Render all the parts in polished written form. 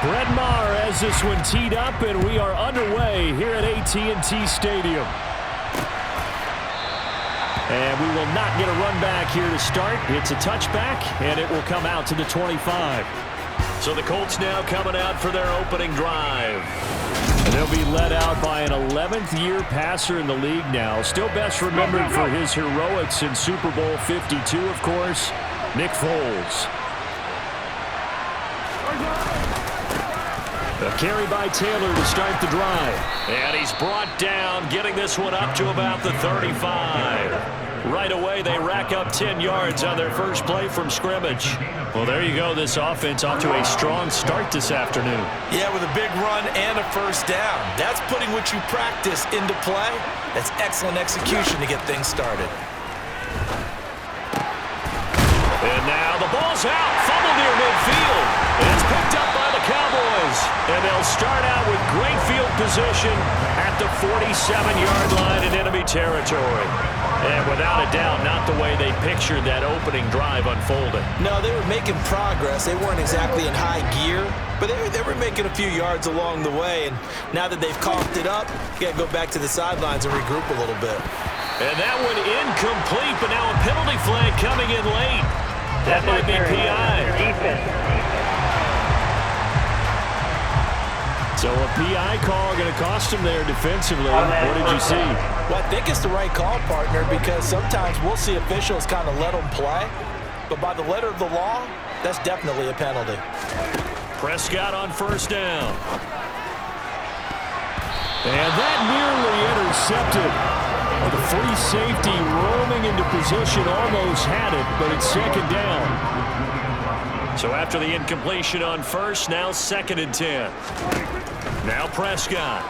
Brett Maher has this one teed up, and we are underway here at AT&T Stadium. And we will not get a run back here to start. It's a touchback, and it will come out to the 25. So the Colts now coming out for their opening drive. And they'll be led out by an 11th-year passer in the league now. Still best remembered for his heroics in Super Bowl 52, of course, Nick Foles. A carry by Taylor to start the drive. And he's brought down, getting this one up to about the 35. Right away, they rack up 10 yards on their first play from scrimmage. Well, there you go. This offense off to a strong start this afternoon. Yeah, with a big run and a first down. That's putting what you practice into play. That's excellent execution to get things started. And now the ball's out. Fumble near midfield. And it's picked up by the Cowboys. And they'll start out with great field position at the 47-yard line in enemy territory. And without a doubt, not the way they pictured that opening drive unfolding. No, they were making progress. They weren't exactly in high gear, but they were making a few yards along the way. And now that they've coughed it up, you got to go back to the sidelines and regroup a little bit. And that one incomplete, but now a penalty flag coming in late. That might be PI. So a PI call going to cost him there defensively. What did you see? Well, I think it's the right call, partner, because sometimes we'll see officials kind of let them play. But by the letter of the law, that's definitely a penalty. Prescott on first down. And that nearly intercepted. The free safety roaming into position, almost had it, but it's second down. So after the incompletion on first, now 2nd and 10. Now Prescott.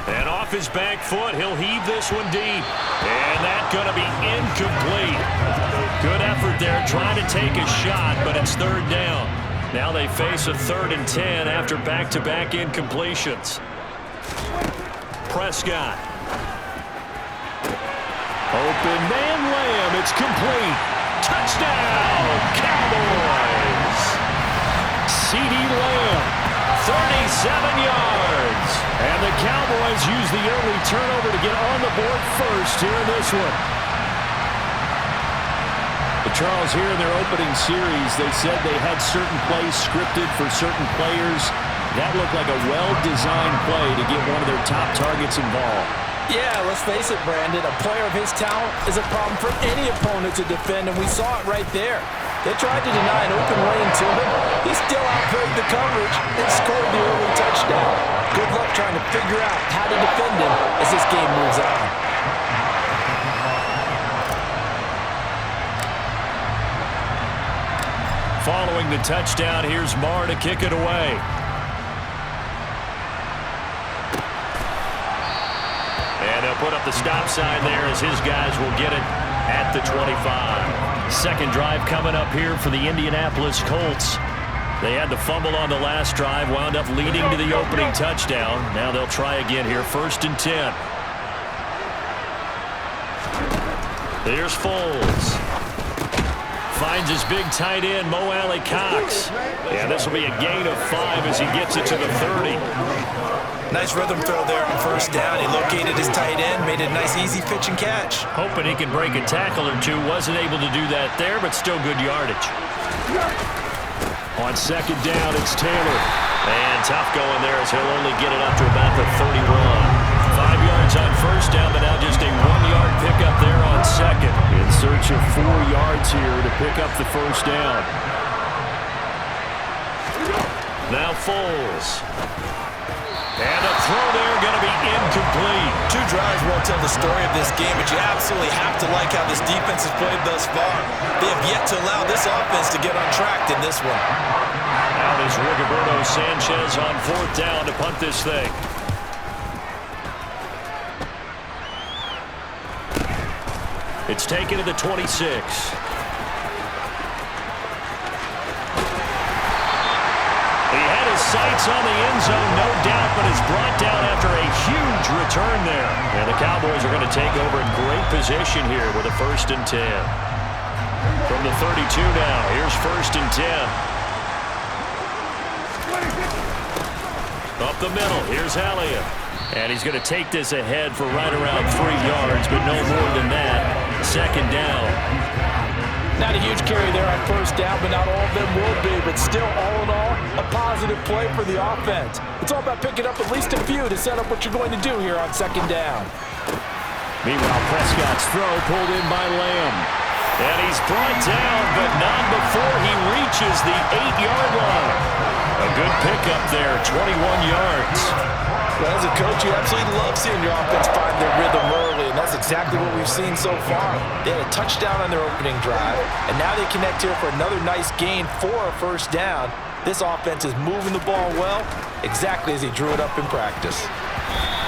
And off his back foot, he'll heave this one deep. And that's going to be incomplete. Good effort there, trying to take a shot, but it's 3rd down. Now they face a 3rd and 10 after back-to-back incompletions. Prescott. Open man Lamb, it's complete. Touchdown, Cowboys. C.D. Lamb, 37 yards. And the Cowboys use the early turnover to get on the board first here in this one. But Charles, here in their opening series, they said they had certain plays scripted for certain players. That looked like a well-designed play to get one of their top targets involved. Yeah, let's face it, Brandon. A player of his talent is a problem for any opponent to defend, and we saw it right there. They tried to deny an open lane to him. He still outplayed the coverage and scored the early touchdown. Good luck trying to figure out how to defend him as this game moves on. Following the touchdown, here's Maher to kick it away. And they'll put up the stop sign there as his guys will get it at the 25. Second drive coming up here for the Indianapolis Colts. They had the fumble on the last drive, wound up leading to the opening touchdown. Now they'll try again here, 1st and 10. Here's Foles. Finds his big tight end, Mo Alley Cox. Yeah, this will be a gain of 5 as he gets it to the 30. Nice rhythm throw there on first down. He located his tight end, made it a nice easy pitch and catch. Hoping he can break a tackle or two. Wasn't able to do that there, but still good yardage. On 2nd down, it's Taylor. And tough going there as he'll only get it up to about the 31. 5 yards on first down, but now just a 1-yard pickup there on 2nd. In search of 4 yards here to pick up the first down. Now Foles. And a throw there going to be incomplete. 2 drives won't tell the story of this game, but you absolutely have to like how this defense has played thus far. They have yet to allow this offense to get untracked in this one. Now there's Rigoberto Sanchez on 4th down to punt this thing. It's taken to the 26. Sights on the end zone, no doubt, but it's brought down after a huge return there. And the Cowboys are going to take over in great position here with a 1st and 10. From the 32 now, here's 1st and 10. Up the middle, here's Elliott. And he's going to take this ahead for right around 3 yards, but no more than that. Second down. Not a huge carry there on first down, but not all of them will be. But still, all in all, a positive play for the offense. It's all about picking up at least a few to set up what you're going to do here on second down. Meanwhile, Prescott's throw pulled in by Lamb. And he's brought down, but not before he reaches the 8-yard line. A good pickup there, 21 yards. Well, as a coach, you absolutely love seeing your offense find their rhythm early, and that's exactly what we've seen so far. They had a touchdown on their opening drive, and now they connect here for another nice gain for a first down. This offense is moving the ball well, exactly as he drew it up in practice.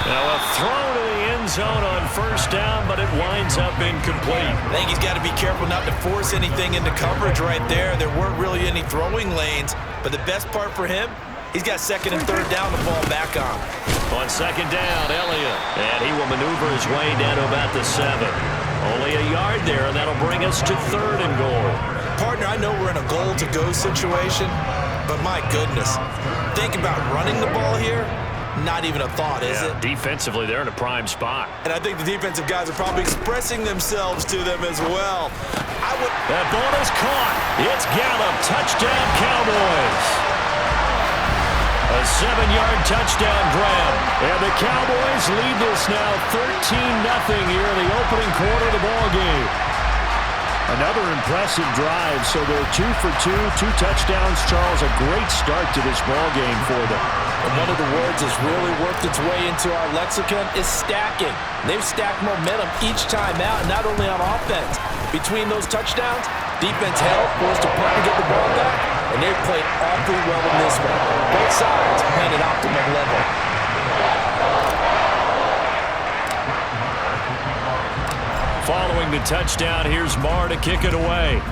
Now a throw to the end zone on first down, but it winds up incomplete. I think he's got to be careful not to force anything into coverage right there. There weren't really any throwing lanes, but the best part for him, he's got second and third down to fall back on. On second down, Elliott. And he will maneuver his way down to about the 7. Only a yard there, and that'll bring us to 3rd and goal. Partner, I know we're in a goal-to-go situation, but my goodness, think about running the ball here. Not even a thought, is it? Defensively, they're in a prime spot. And I think the defensive guys are probably expressing themselves to them as well. That ball is caught. It's Gallup. Touchdown, Cowboys. A 7-yard touchdown grab. And the Cowboys lead this now 13-0 here in the opening quarter of the ballgame. Another impressive drive, so they're 2 for 2, 2 touchdowns. Charles, a great start to this ballgame for them. And one of the words that's really worked its way into our lexicon is stacking. They've stacked momentum each time out, and not only on offense. Between those touchdowns, defense held, forced a punt to get the ball back, and they've played awfully well in this one. Both sides playing at optimum level. Following the touchdown, here's Marr to kick it away.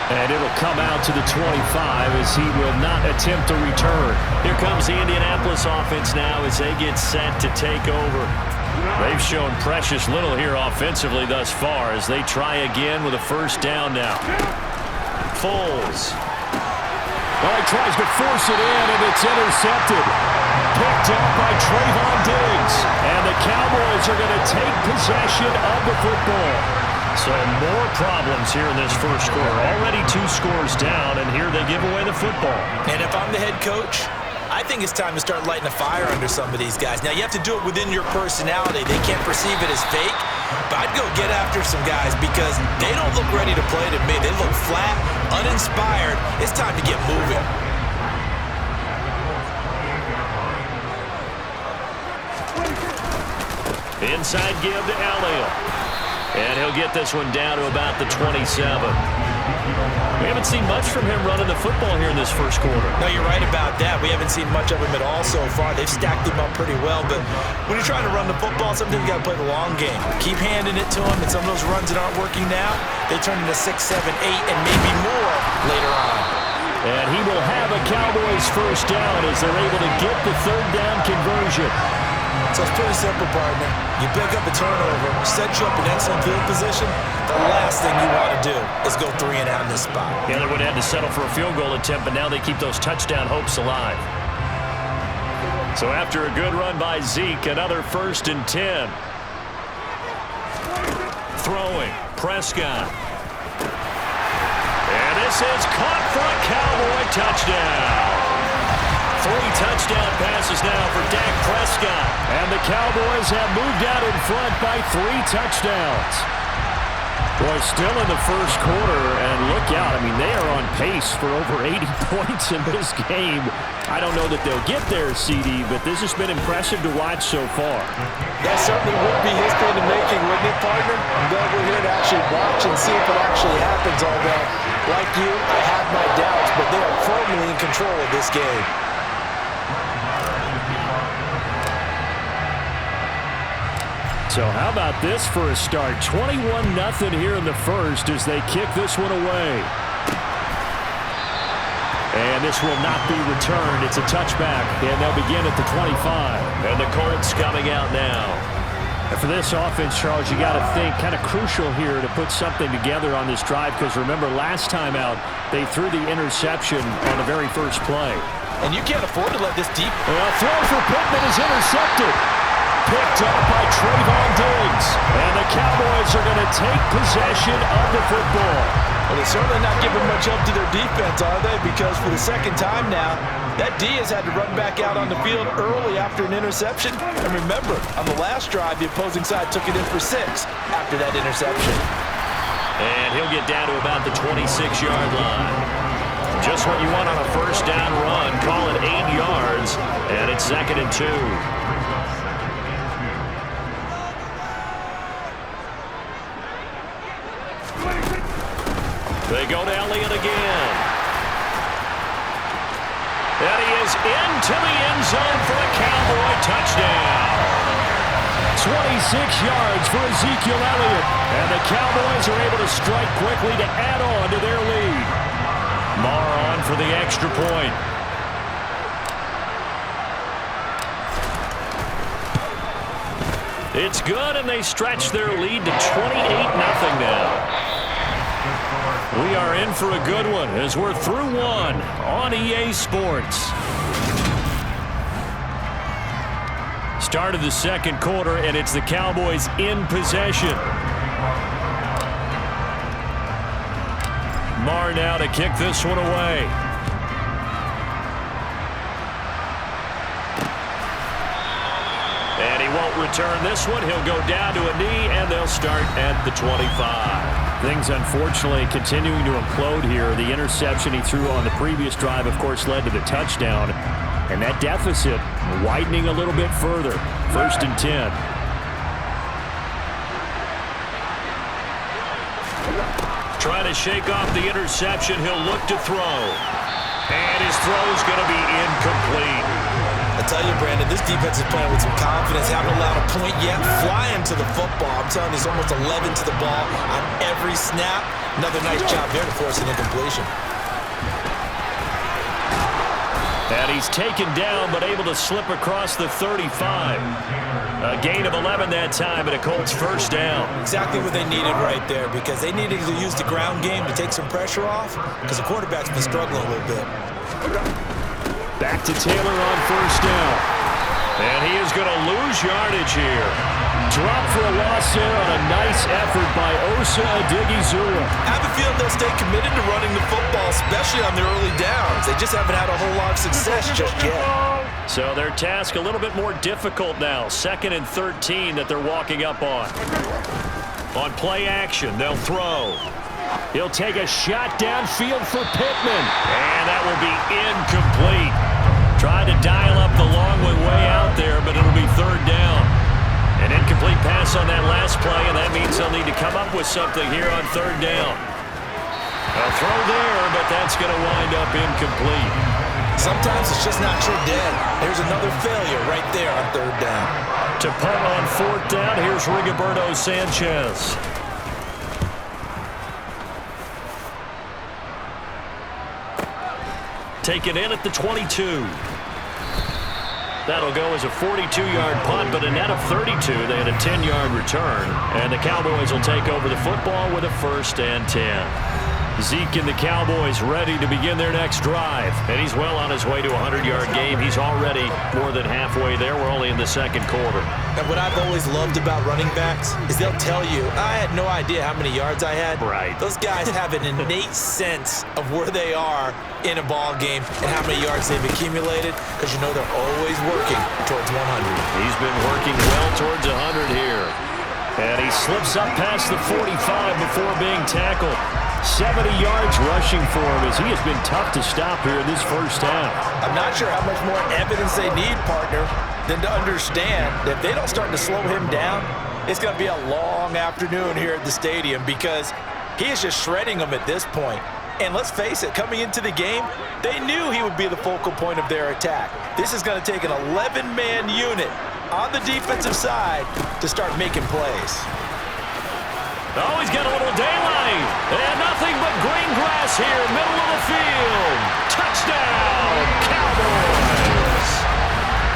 And it'll come out to the 25 as he will not attempt to return. Here comes the Indianapolis offense now as they get set to take over. They've shown precious little here offensively thus far as they try again with a first down now. Foles. Well, he tries to force it in, and it's intercepted. Picked up by Trayvon Diggs. And the Cowboys are going to take possession of the football. So more problems here in this first quarter. Already 2 scores down, and here they give away the football. And if I'm the head coach, I think it's time to start lighting a fire under some of these guys. Now, you have to do it within your personality. They can't perceive it as fake, but I'd go get after some guys because they don't look ready to play to me. They look flat, uninspired. It's time to get moving. Inside give to Elliott. And he'll get this one down to about the 27. We haven't seen much from him running the football here in this first quarter. No, you're right about that. We haven't seen much of him at all so far. They've stacked him up pretty well, but when you're trying to run the football, sometimes you got to play the long game. Keep handing it to him, and some of those runs that aren't working now, they turn into 6, 7, 8, and maybe more later on. And he will have a Cowboys first down as they're able to get the third down conversion. So it's pretty simple, partner. You pick up a turnover, set you up in excellent field position. The last thing you want to do is go 3 and out in this spot. Yeah, they would have had to settle for a field goal attempt, but now they keep those touchdown hopes alive. So after a good run by Zeke, another 1st and 10. Throwing, Prescott. And this is caught for a Cowboy touchdown. 3 touchdown passes now for Dak Prescott. And the Cowboys have moved out in front by 3 touchdowns. Boy, still in the first quarter, and look out. I mean, they are on pace for over 80 points in this game. I don't know that they'll get there, CD, but this has been impressive to watch so far. That certainly would be history in the making, wouldn't it, partner? I'm glad we're here to actually watch and see if it actually happens, although, like you, I have my doubts, but they are firmly in control of this game. So how about this for a start? 21-0 here in the first as they kick this one away. And this will not be returned. It's a touchback, and they'll begin at the 25. And the Colts coming out now. And for this offense, Charles, you got to think kind of crucial here to put something together on this drive, because remember last time out they threw the interception on the very first play. And you can't afford to let this deep. A throw for Pittman is intercepted. Picked up by Trayvon Diggs. And the Cowboys are going to take possession of the football. Well, they're certainly not giving much up to their defense, are they? Because for the second time now, that D has had to run back out on the field early after an interception. And remember, on the last drive, the opposing side took it in for 6 after that interception. And he'll get down to about the 26-yard line. Just what you want on a first down run. Call it 8 yards, and it's 2nd and 2. They go to Elliott again. And he is into the end zone for a Cowboy touchdown. 26 yards for Ezekiel Elliott. And the Cowboys are able to strike quickly to add on to their lead. Marr on for the extra point. It's good, and they stretch their lead to 28-0 now. We are in for a good one as we're through one on EA Sports. Start of the second quarter, and it's the Cowboys in possession. Marr now to kick this one away. And he won't return this one. He'll go down to a knee, and they'll start at the 25. Things, unfortunately, continuing to implode here. The interception he threw on the previous drive, of course, led to the touchdown. And that deficit widening a little bit further. 1st and 10. Trying to shake off the interception. He'll look to throw. And his throw's going to be incomplete. I tell you, Brandon, this defense is playing with some confidence. Haven't allowed a point yet. Flying to the football. I'm telling you, he's almost 11 to the ball on every snap. Another nice job there to force an incompletion. And he's taken down, but able to slip across the 35. A gain of 11 that time, and a Colts first down. Exactly what they needed right there, because they needed to use the ground game to take some pressure off, because the quarterback's been struggling a little bit. Back to Taylor on first down. And he is going to lose yardage here. Drop for a loss there on a nice effort by Osa Odighizuwa. I have a feeling they'll stay committed to running the football, especially on their early downs. They just haven't had a whole lot of success just yet. So their task a little bit more difficult now. 2nd and 13 that they're walking up on. On play action, they'll throw. He'll take a shot downfield for Pittman. And that will be incomplete. Tried to dial up the long one way out there, but it'll be 3rd down. An incomplete pass on that last play, and that means they'll need to come up with something here on 3rd down. A throw there, but that's going to wind up incomplete. Sometimes it's just not your dead. Here's another failure right there on 3rd down. To punt on 4th down, here's Rigoberto Sanchez. Taken in at the 22. That'll go as a 42-yard punt, but a net of 32. They had a 10-yard return, and the Cowboys will take over the football with a 1st and 10. Zeke and the Cowboys ready to begin their next drive, and he's well on his way to a 100-yard game. He's already more than halfway there. We're only in the second quarter. And what I've always loved about running backs is they'll tell you, I had no idea how many yards I had. Right. Those guys have an innate sense of where they are in a ball game and how many yards they've accumulated, because you know they're always working towards 100. He's been working well towards 100 here. And he slips up past the 45 before being tackled. 70 yards rushing for him as he has been tough to stop here in this first half. I'm not sure how much more evidence they need, partner, than to understand that if they don't start to slow him down, it's going to be a long afternoon here at the stadium, because he is just shredding them at this point. And let's face it, coming into the game, they knew he would be the focal point of their attack. This is going to take an 11-man unit on the defensive side to start making plays. Oh, he's got a little daylight. And nothing but green grass here, middle of the field. Touchdown, Cowboys.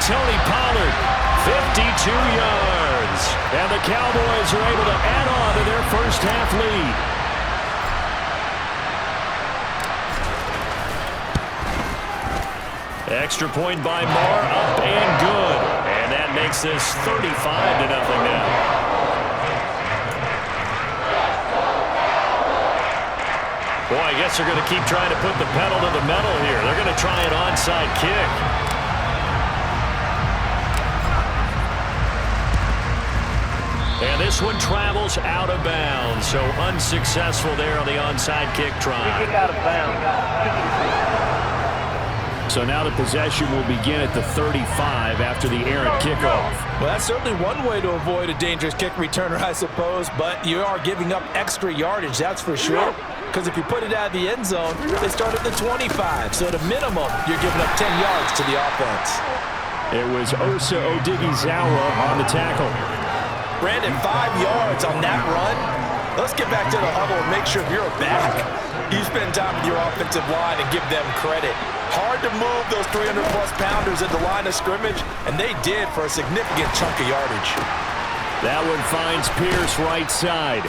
Tony Pollard, 52 yards. And the Cowboys are able to add on to their first half lead. Extra point by Marr, up and good. And that makes this 35-0 now. Boy, I guess they're going to keep trying to put the pedal to the metal here. They're going to try an onside kick. And this one travels out of bounds, so unsuccessful there on the onside kick try. Kick out of bounds. So now the possession will begin at the 35 after the errant kickoff. Well, that's certainly one way to avoid a dangerous kick returner, I suppose, but you are giving up extra yardage, that's for sure. Because if you put it out of the end zone, they start at the 25. So at a minimum, you're giving up 10 yards to the offense. It was Osa Odighizuwa on the tackle. Brandon, 5 yards on that run. Let's get back to the huddle and make sure you're back. You spend time with your offensive line and give them credit. Hard to move those 300-plus pounders at the line of scrimmage, and they did for a significant chunk of yardage. That one finds Pierce right side.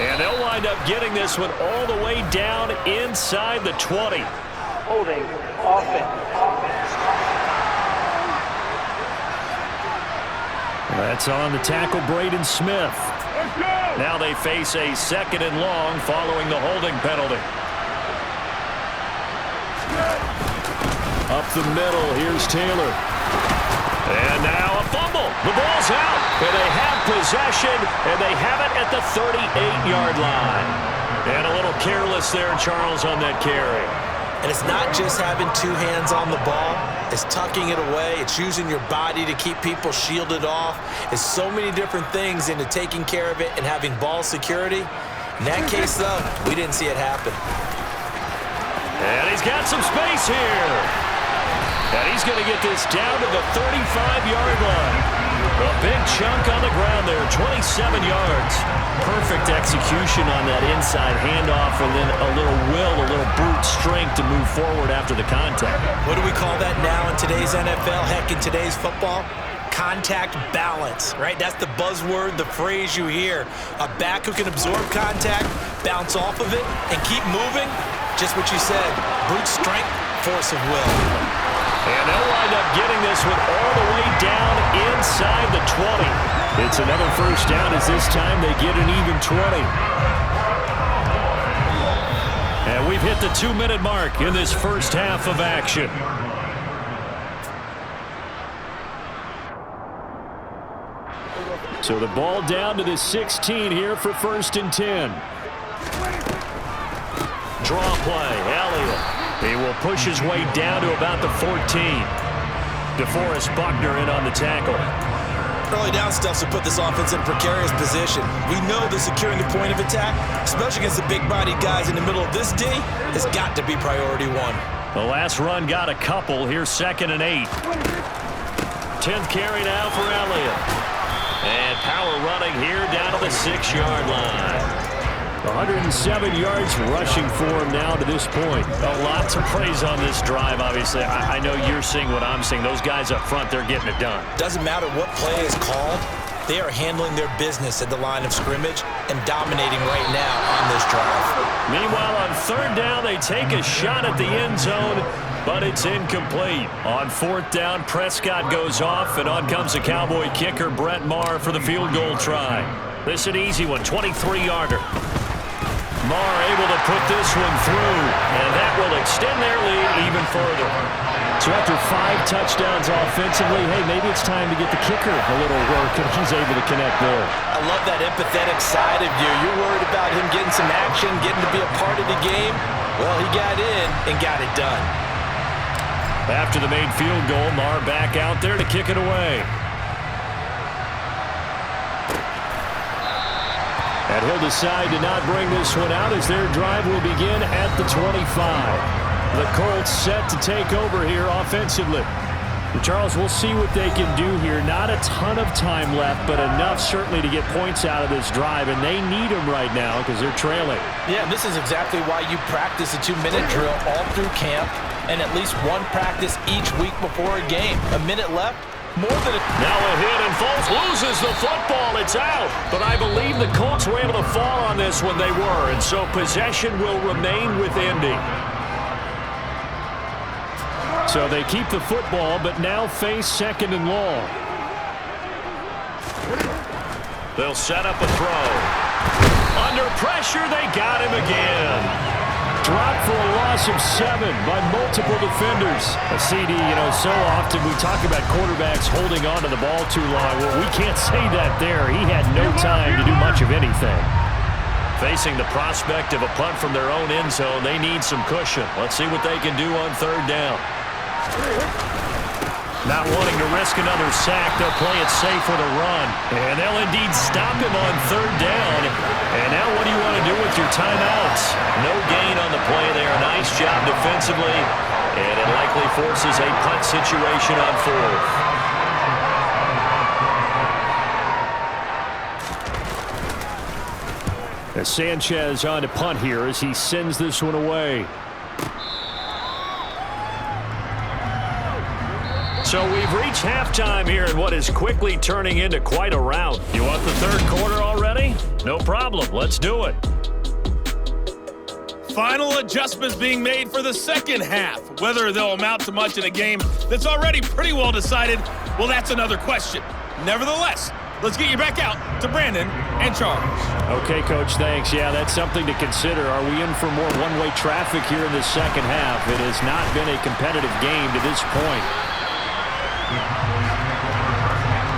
And they'll wind up getting this one all the way down inside the 20. Holding offense. That's on the tackle, Braden Smith. Now they face a 2nd and long following the holding penalty. Up the middle, here's Taylor. And now a fumble. The ball's out. And they have possession, and they have it at the 38-yard line. And a little careless there, Charles, on that carry. And it's not just having 2 hands on the ball. It's tucking it away. It's using your body to keep people shielded off. It's so many different things into taking care of it and having ball security. In that case, though, we didn't see it happen. And he's got some space here. And he's going to get this down to the 35-yard line. A big chunk on the ground there, 27 yards. Perfect execution on that inside handoff, and then a little will, a little brute strength to move forward after the contact. What do we call that now in today's NFL? Heck, in today's football? Contact balance, right? That's the buzzword, the phrase you hear. A back who can absorb contact, bounce off of it, and keep moving. Just what you said, brute strength, force of will. And they'll wind up getting this one all the way down inside the 20. It's another first down as this time they get an even 20. And we've hit the 2-minute mark in this first half of action. So the ball down to the 16 here for 1st and 10. Draw play, Elliott. He will push his way down to about the 14. DeForest Buckner in on the tackle. Early down stuffs will put this offense in a precarious position. We know that securing the point of attack, especially against the big-bodied guys in the middle of this D, has got to be priority 1. The last run got a couple. Here's 2nd and 8. 10th carry now for Elliott. And power running here down to the 6-yard line. 107 yards rushing for him now to this point. A lot to praise on this drive, obviously. I know you're seeing what I'm seeing. Those guys up front, they're getting it done. Doesn't matter what play is called. They are handling their business at the line of scrimmage and dominating right now on this drive. Meanwhile, on 3rd down, they take a shot at the end zone, but it's incomplete. On 4th down, Prescott goes off, and on comes the Cowboy kicker, Brett Maher, for the field goal try. This is an easy one, 23-yarder. Maher able to put this one through, and that will extend their lead even further. So after 5 touchdowns offensively, hey, maybe it's time to get the kicker a little work, and he's able to connect there. I love that empathetic side of you. You're worried about him getting some action, getting to be a part of the game. Well, he got in and got it done. After the made field goal, Maher back out there to kick it away. And he'll decide to not bring this one out as their drive will begin at the 25. The Colts set to take over here offensively. Charles, we'll see what they can do here. Not a ton of time left, but enough certainly to get points out of this drive, and they need them right now because they're trailing. Yeah, this is exactly why you practice a 2-minute drill all through camp and at least one practice each week before a game. A minute left, More than Now a hit, and Foles loses the football. It's out. But I believe the Colts were able to fall on this when they were, and so possession will remain with Indy. So they keep the football, but now face 2nd and long. They'll set up a throw. Under pressure, they got him again. Dropped for a loss of 7 by multiple defenders. A CD, so often we talk about quarterbacks holding on to the ball too long. Well, we can't say that there. He had no time to do much of anything. Facing the prospect of a punt from their own end zone, they need some cushion. Let's see what they can do on 3rd down. Not wanting to risk another sack, they'll play it safe with a run. And they'll indeed stop him on 3rd down. And now what do you want to do with your timeouts? No gain on the play there. Nice job defensively. And it likely forces a punt situation on 4th. As Sanchez on to punt here as he sends this one away. So we've reached halftime here in what is quickly turning into quite a rout. You want the 3rd quarter already? No problem. Let's do it. Final adjustments being made for the 2nd half. Whether they'll amount to much in a game that's already pretty well decided, well, that's another question. Nevertheless, let's get you back out to Brandon and Charles. Okay, Coach, thanks. Yeah, that's something to consider. Are we in for more one-way traffic here in the 2nd half? It has not been a competitive game to this point.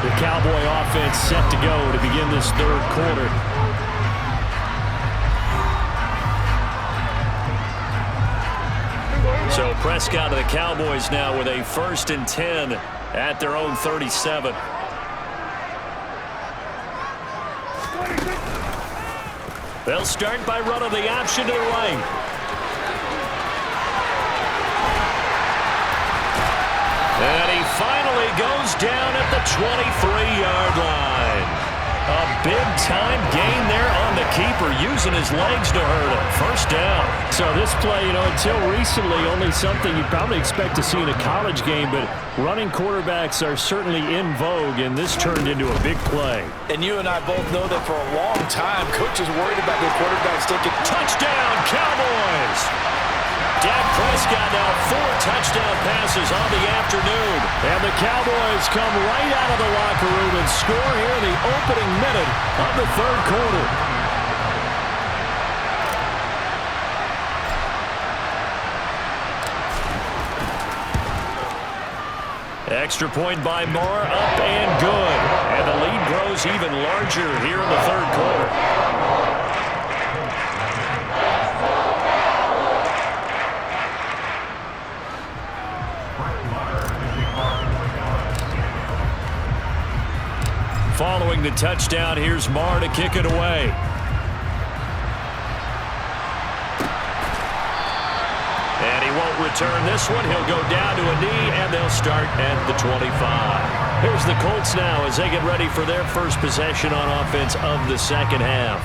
The Cowboy offense set to go to begin this 3rd quarter. So Prescott of the Cowboys now with a 1st and 10 at their own 37. They'll start by running the option to the right. And he finally goes down at the 23-yard line. A big-time gain there on the keeper, using his legs to hurt him. 1st down. So this play, until recently, only something you'd probably expect to see in a college game, but running quarterbacks are certainly in vogue, and this turned into a big play. And you and I both know that for a long time, coaches worried about their quarterbacks taking touchdown, Cowboys! Dak Prescott now 4 touchdown passes on the afternoon. And the Cowboys come right out of the locker room and score here in the opening minute of the 3rd quarter. Extra point by Moore, up and good. And the lead grows even larger here in the 3rd quarter. Following the touchdown, here's Marr to kick it away. And he won't return this one. He'll go down to a knee, and they'll start at the 25. Here's the Colts now as they get ready for their first possession on offense of the 2nd half.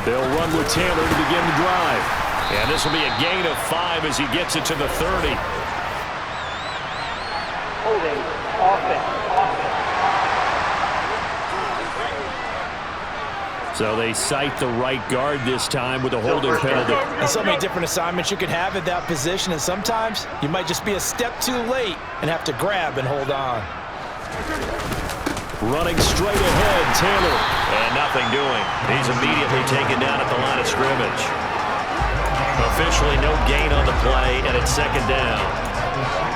They'll run with Taylor to begin the drive. And this will be a gain of 5 as he gets it to the 30. Holding offense. So they cite the right guard this time with a holding penalty. And so many different assignments you could have at that position, and sometimes you might just be a step too late and have to grab and hold on. Running straight ahead, Taylor. And nothing doing. He's immediately taken down at the line of scrimmage. Officially no gain on the play, and it's 2nd down.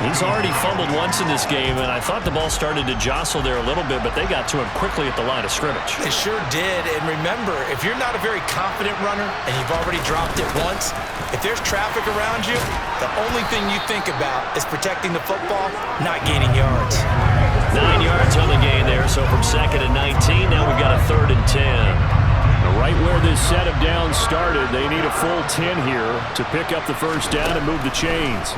He's already fumbled once in this game, and I thought the ball started to jostle there a little bit, but they got to him quickly at the line of scrimmage. They sure did. And remember, if you're not a very confident runner and you've already dropped it once, if there's traffic around you, the only thing you think about is protecting the football, not gaining yards. 9 yards on the gain there, so from 2nd and 19, now we've got a 3rd and 10. Right where this set of downs started, they need a full 10 here to pick up the 1st down and move the chains.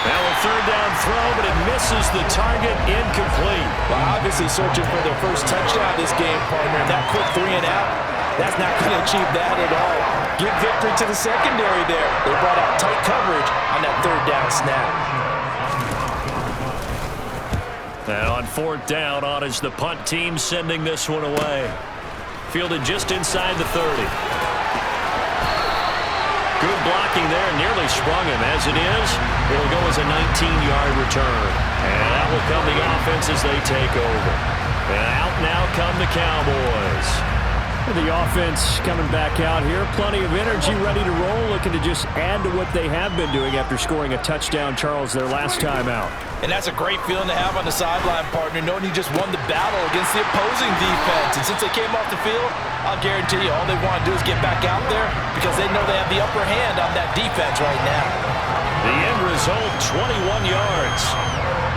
Now a third down throw, but it misses the target, incomplete. Well, obviously searching for their first touchdown this game, partner. And that quick 3 and out, that's not going to achieve that at all. Give victory to the secondary there. They brought out tight coverage on that third down snap. And on fourth down, on is the punt team sending this one away. Fielded just inside the 30. Good blocking there, nearly sprung him. As it is, it'll go as a 19-yard return. And that will come the offense as they take over. And out now come the Cowboys. The offense coming back out here. Plenty of energy, ready to roll, looking to just add to what they have been doing after scoring a touchdown, Charles, their last time out. And that's a great feeling to have on the sideline, partner, knowing you just won the battle against the opposing defense. And since they came off the field, I'll guarantee you all they want to do is get back out there because they know they have the upper hand on that defense right now. The end result, 21 yards.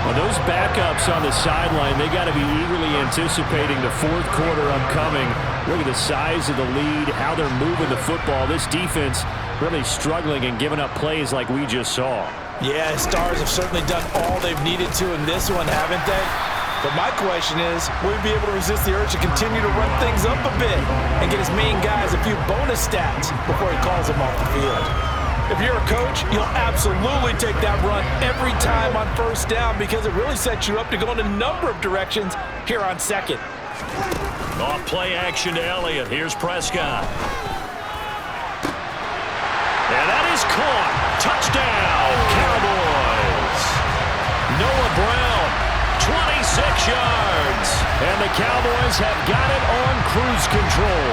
Well, those backups on the sideline, they got to be eagerly anticipating the fourth quarter upcoming. Look at the size of the lead, how they're moving the football. This defense really struggling and giving up plays like we just saw. Yeah, Stars have certainly done all they've needed to in this one, haven't they? But my question is, will we be able to resist the urge to continue to run things up a bit and get his main guys a few bonus stats before he calls them off the field? If you're a coach, you'll absolutely take that run every time on first down because it really sets you up to go in a number of directions here on second. Off play action to Elliott. Here's Prescott. And that is caught. Touchdown, Cowboys. Noah Brown, 26 yards. And the Cowboys have got it on cruise control.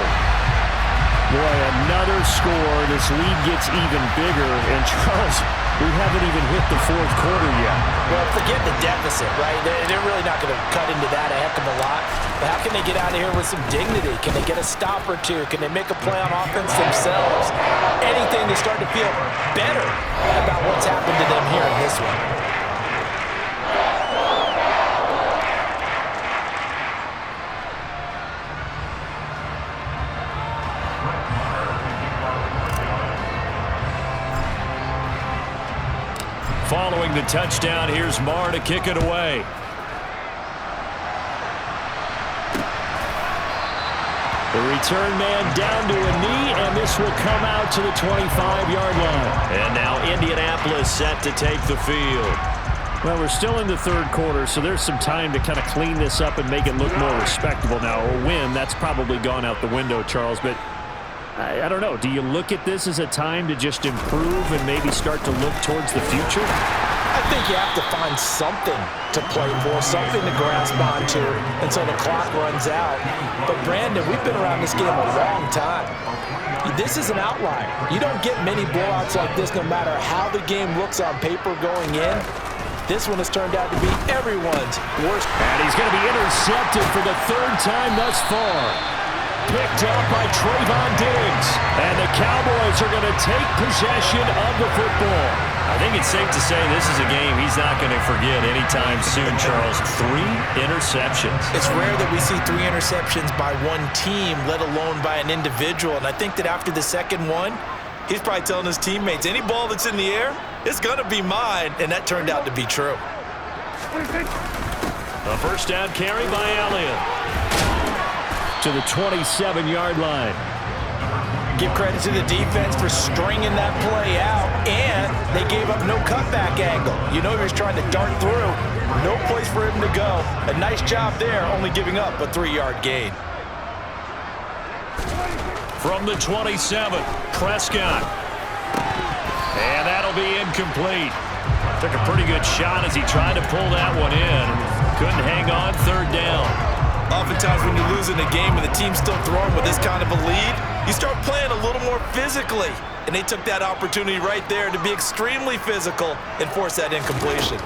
Boy, another score. This lead gets even bigger. And, Charles, we haven't even hit the fourth quarter yet. Well, forget the deficit, right? They're really not going to cut into that a heck of a lot. But how can they get out of here with some dignity? Can they get a stop or two? Can they make a play on offense themselves? Anything to start to feel better about what's happened to them here in this one. Following the touchdown, here's Marr to kick it away. The return man down to a knee, and this will come out to the 25-yard line. And now Indianapolis set to take the field. Well, we're still in the third quarter, so there's some time to kind of clean this up and make it look more respectable. Now, a win, that's probably gone out the window, Charles, but I don't know. Do you look at this as a time to just improve and maybe start to look towards the future? I think you have to find something to play for, something to grasp onto until the clock runs out. But, Brandon, we've been around this game a long time. This is an outlier. You don't get many blowouts like this no matter how the game looks on paper going in. This one has turned out to be everyone's worst. And he's going to be intercepted for the third time thus far. Picked up by Trayvon Diggs. And the Cowboys are going to take possession of the football. I think it's safe to say this is a game he's not going to forget anytime soon, Charles. 3 interceptions. It's rare that we see 3 interceptions by one team, let alone by an individual. And I think that after the second one, he's probably telling his teammates, any ball that's in the air, it's going to be mine. And that turned out to be true. A first down carry by Elliott. To the 27-yard line. Give credit to the defense for stringing that play out, and they gave up no cutback angle. You know he was trying to dart through. No place for him to go. A nice job there, only giving up a 3-yard gain. From the 27, Prescott. And that'll be incomplete. Took a pretty good shot as he tried to pull that one in. Couldn't hang on, third down. Oftentimes when you're losing a game and the team's still throwing with this kind of a lead, you start playing a little more physically. And they took that opportunity right there to be extremely physical and force that incompletion.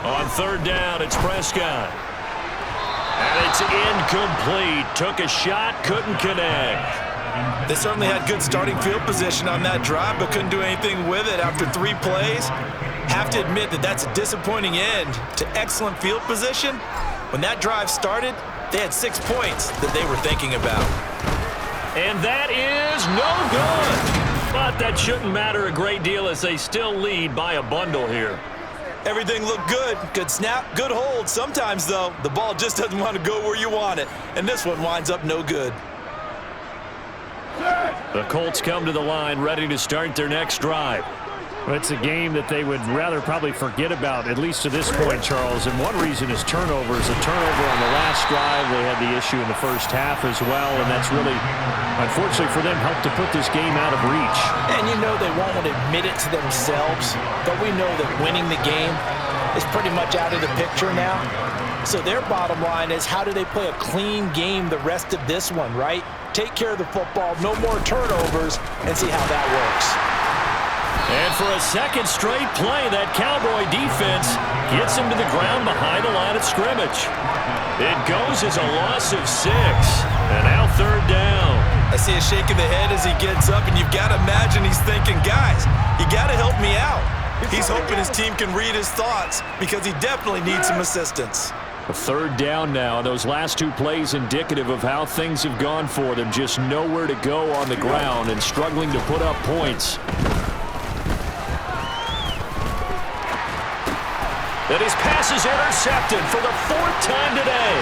On third down, it's Prescott. And it's incomplete. Took a shot, couldn't connect. They certainly had good starting field position on that drive, but couldn't do anything with it after 3 plays. Have to admit that that's a disappointing end to excellent field position. When that drive started, they had 6 points that they were thinking about. And that is no good. But that shouldn't matter a great deal as they still lead by a bundle here. Everything looked good. Good snap, good hold. Sometimes, though, the ball just doesn't want to go where you want it. And this one winds up no good. The Colts come to the line ready to start their next drive. Well, it's a game that they would rather probably forget about, at least to this point, Charles. And one reason is turnovers. A turnover on the last drive. They had the issue in the first half as well, and that's really, unfortunately for them, helped to put this game out of reach. And you know they won't admit it to themselves, but we know that winning the game is pretty much out of the picture now. So their bottom line is, how do they play a clean game the rest of this one, right? Take care of the football, no more turnovers, and see how that works. And for a second straight play, that Cowboy defense gets him to the ground behind the line of scrimmage. It goes as a loss of 6. And now third down. I see a shake of the head as he gets up, and you've got to imagine he's thinking, guys, you got to help me out. He's hoping his team can read his thoughts because he definitely needs some assistance. A third down now. Those last 2 plays indicative of how things have gone for them. Just nowhere to go on the ground and struggling to put up points. And his pass is intercepted for the 4th time today.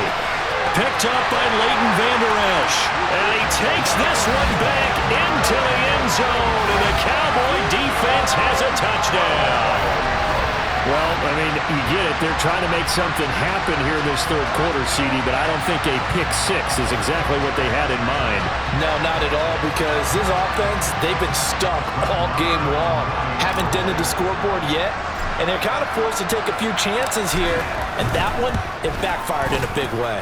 Picked up by Leighton Vander Esch. And he takes this one back into the end zone. And the Cowboy defense has a touchdown. Well, I mean, you get it. They're trying to make something happen here in this third quarter, CD, but I don't think a pick-6 is exactly what they had in mind. No, not at all, because this offense, they've been stuck all game long. Haven't dented the scoreboard yet, and they're kind of forced to take a few chances here, and that one, it backfired in a big way.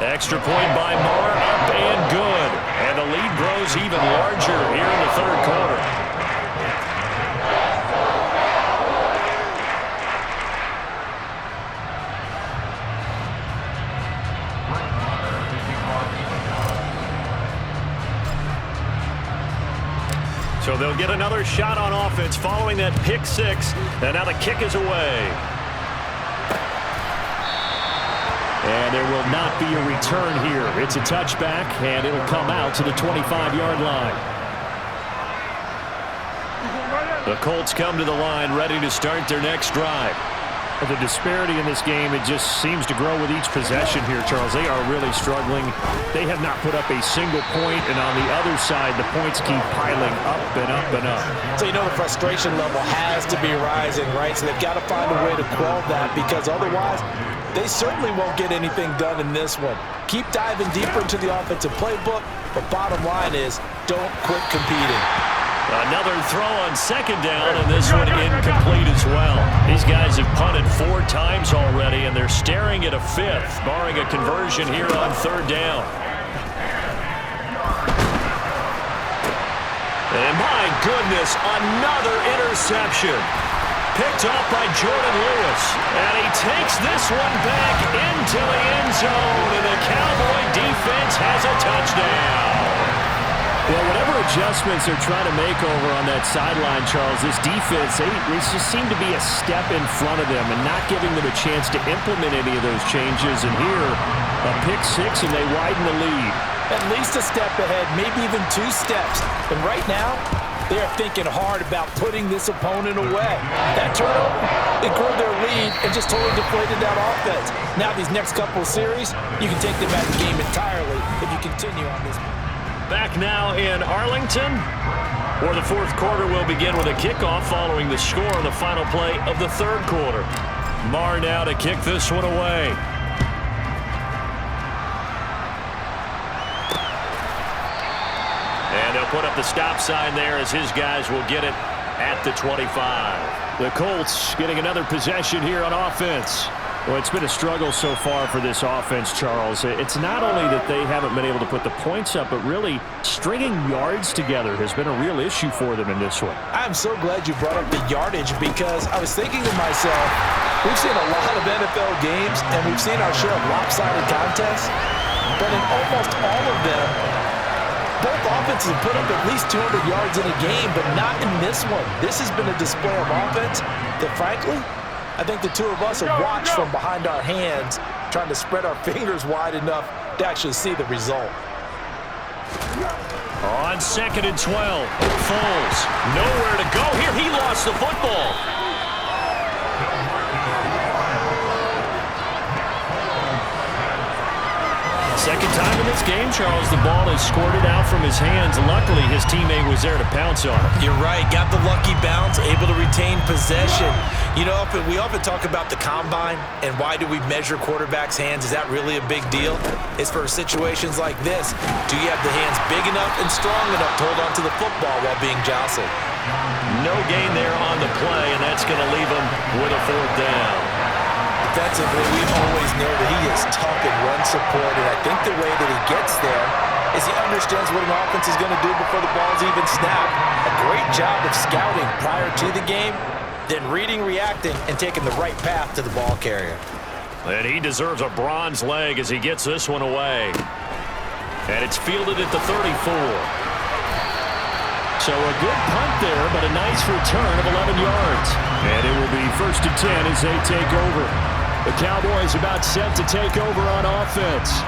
Extra point by Moore, up and good. And the lead grows even larger here in the third quarter. So they'll get another shot on offense following that pick-6, and now the kick is away. And there will not be a return here. It's a touchback, and it'll come out to the 25-yard line. The Colts come to the line ready to start their next drive. The disparity in this game, it just seems to grow with each possession here, Charles. They are really struggling. They have not put up a single point, and on the other side, the points keep piling up and up and up. So you know the frustration level has to be rising, right? So they've got to find a way to quell that, because otherwise, they certainly won't get anything done in this one. Keep diving deeper into the offensive playbook, but bottom line is, don't quit competing. Another throw on second down, and this one incomplete as well. These guys have punted 4 times already, and they're staring at a 5th, barring a conversion here on third down. And my goodness, another interception. Picked up by Jordan Lewis, and he takes this one back into the end zone, and the Cowboy defense has a touchdown. Well, whatever adjustments they're trying to make over on that sideline, Charles, this defense, they just seem to be a step in front of them and not giving them a chance to implement any of those changes. And here, a pick-6, and they widen the lead. At least a step ahead, maybe even 2 steps. And right now, they are thinking hard about putting this opponent away. That turnover, it grew their lead and just totally deflated that offense. Now these next couple of series, you can take them out of the game entirely if you continue on this. Back now in Arlington, where the fourth quarter will begin with a kickoff following the score on the final play of the third quarter. Marr now to kick this one away. And they'll put up the stop sign there as his guys will get it at the 25. The Colts getting another possession here on offense. Well, it's been a struggle so far for this offense, Charles. It's not only that they haven't been able to put the points up, but really stringing yards together has been a real issue for them in this one. I'm so glad you brought up the yardage, because I was thinking to myself, we've seen a lot of NFL games, and we've seen our share of lopsided contests, but in almost all of them, both offenses have put up at least 200 yards in a game, but not in this one. This has been a display of offense that, frankly, I think the two of us have watched from behind our hands, trying to spread our fingers wide enough to actually see the result. On 2nd and 12, Foles, nowhere to go here. He lost the football. Second time in this game, Charles, the ball is squirted out from his hands. Luckily, his teammate was there to pounce on him. You're right. Got the lucky bounce, able to retain possession. You know, we often talk about the combine and why do we measure quarterbacks' hands. Is that really a big deal? It's for situations like this. Do you have the hands big enough and strong enough to hold on to the football while being jostled? No gain there on the play, and that's going to leave him with a 4th down. Defensively, we always know that he is tough in run support, and I think the way that he gets there is he understands what an offense is going to do before the ball's even snapped. A great job of scouting prior to the game, then reading, reacting, and taking the right path to the ball carrier. And he deserves a bronze leg as he gets this one away. And it's fielded at the 34. So a good punt there, but a nice return of 11 yards. And it will be 1st and 10 as they take over. The Cowboys about set to take over on offense.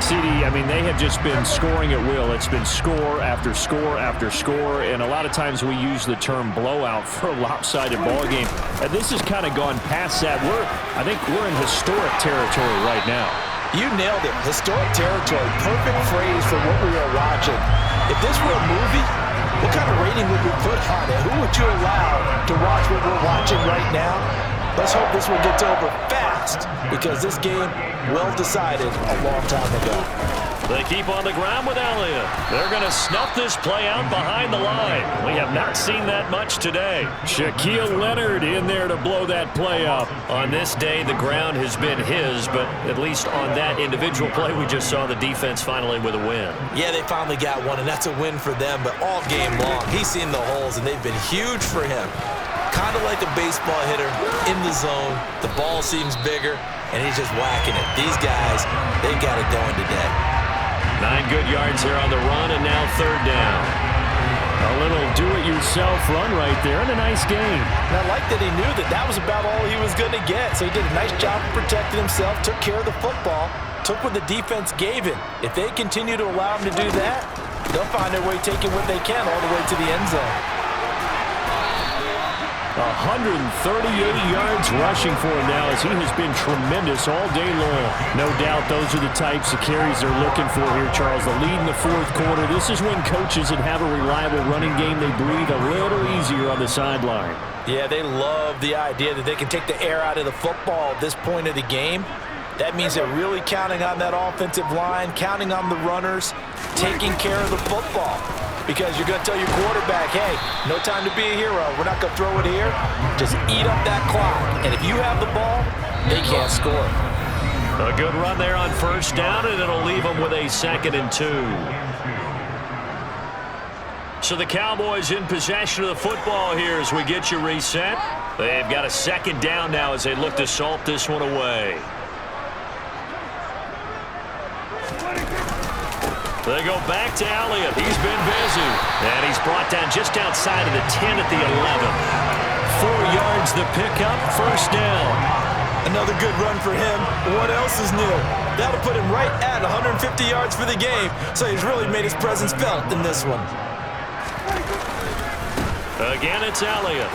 CD, I mean, they have just been scoring at will. It's been score after score after score, and a lot of times we use the term blowout for a lopsided ball game. And this has kind of gone past that. I think we're in historic territory right now. You nailed it. Historic territory. Perfect phrase for what we are watching. If this were a movie, what kind of rating would we put on it? Who would you allow to watch what we're watching right now? Let's hope this one gets over fast, because this game, well decided a long time ago. They keep on the ground with Elliott. They're going to snuff this play out behind the line. We have not seen that much today. Shaquille Leonard in there to blow that play up. On this day, the ground has been his, but at least on that individual play, we just saw the defense finally with a win. Yeah, they finally got one, and that's a win for them, but all game long, he's seen the holes, and they've been huge for him. Kind of like a baseball hitter in the zone. The ball seems bigger, and he's just whacking it. These guys, they've got it going today. 9 good yards here on the run, and now 3rd down. A little do-it-yourself run right there, and a nice gain. And I like that he knew that that was about all he was going to get. So he did a nice job of protecting himself, took care of the football, took what the defense gave him. If they continue to allow him to do that, they'll find their way taking what they can all the way to the end zone. 138 yards rushing for him now, as he has been tremendous all day long. No doubt those are the types of carries they're looking for here, Charles. The lead in the 4th quarter. This is when coaches that have a reliable running game, they breathe a little easier on the sideline. Yeah, they love the idea that they can take the air out of the football at this point of the game. That means they're really counting on that offensive line, counting on the runners, taking care of the football. Because you're going to tell your quarterback, hey, no time to be a hero. We're not going to throw it here. Just eat up that clock. And if you have the ball, they can't score. A good run there on 1st down, and it'll leave them with a 2nd and 2. So the Cowboys in possession of the football here as we get you reset. They've got a 2nd down now as they look to salt this one away. They go back to Elliott. He's been busy. And he's brought down just outside of the 10 at the 11. 4 yards the pickup, 1st down. Another good run for him. What else is new? That'll put him right at 150 yards for the game. So he's really made his presence felt in this one. Again, it's Elliott.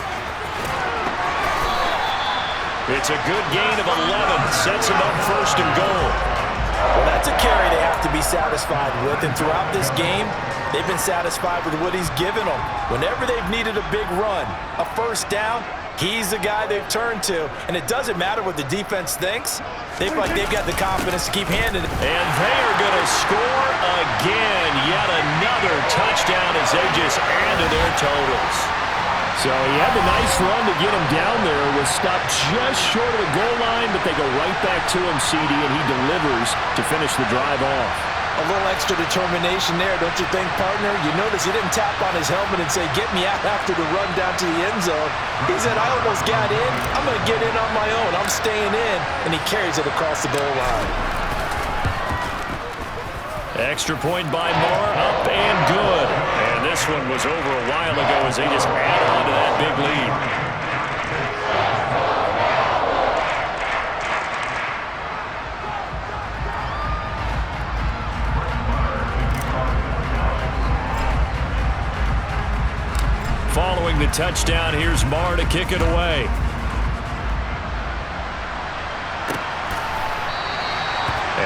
It's a good gain of 11. Sets him up 1st and goal. Well, that's a carry they have to be satisfied with, and throughout this game, they've been satisfied with what he's given them. Whenever they've needed a big run, a 1st down, he's the guy they've turned to, and it doesn't matter what the defense thinks. They feel like they've got the confidence to keep handing it. And they are going to score again. Yet another touchdown as they just add to their totals. So he had the nice run to get him down there. Was stopped just short of the goal line, but they go right back to him, CD, and he delivers to finish the drive off. A little extra determination there, don't you think, partner? You notice he didn't tap on his helmet and say, get me out after the run down to the end zone. He said, I almost got in. I'm going to get in on my own. I'm staying in. And he carries it across the goal line. Extra point by Moore, up and good. And this one was over a while ago as they just add on to that big lead. Following the touchdown, here's Marr to kick it away.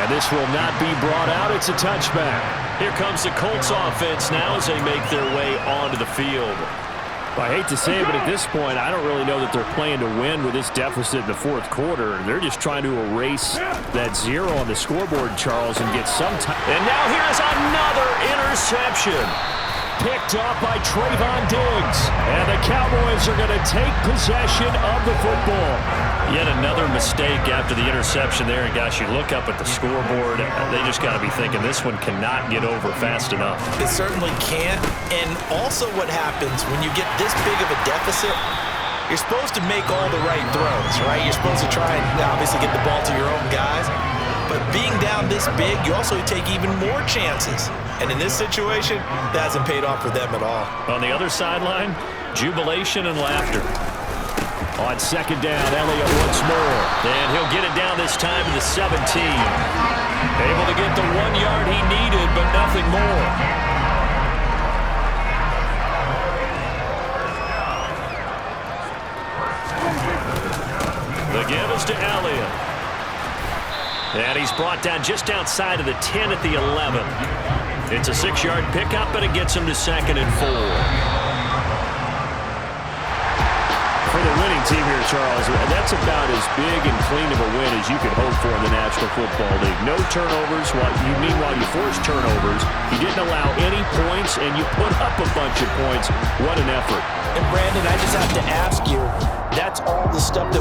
And this will not be brought out. It's a touchback. Here comes the Colts offense now as they make their way onto the field. I hate to say it, but at this point, I don't really know that they're playing to win with this deficit in the fourth quarter. They're just trying to erase that 0 on the scoreboard, Charles, and get some time. And now here's another interception. Picked up by Trayvon Diggs. And the Cowboys are going to take possession of the football. Yet another mistake after the interception there. And, gosh, you look up at the scoreboard, they just got to be thinking this one cannot get over fast enough. It certainly can't. And also what happens when you get this big of a deficit, you're supposed to make all the right throws, right? You're supposed to try and obviously get the ball to your own guys. But being down this big, you also take even more chances. And in this situation, that hasn't paid off for them at all. On the other sideline, jubilation and laughter. On second down, Elliott once more. And he'll get it down this time to the 17. Able to get the 1 yard he needed, but nothing more. The give is to Elliott. And he's brought down just outside of the 10 at the 11. It's a 6-yard pickup, but it gets him to 2nd and 4. For the winning team here, Charles, that's about as big and clean of a win as you could hope for in the National Football League. No turnovers. Meanwhile, you forced turnovers. You didn't allow any points, and you put up a bunch of points. What an effort. And, Brandon, I just have to ask you, that's all the stuff that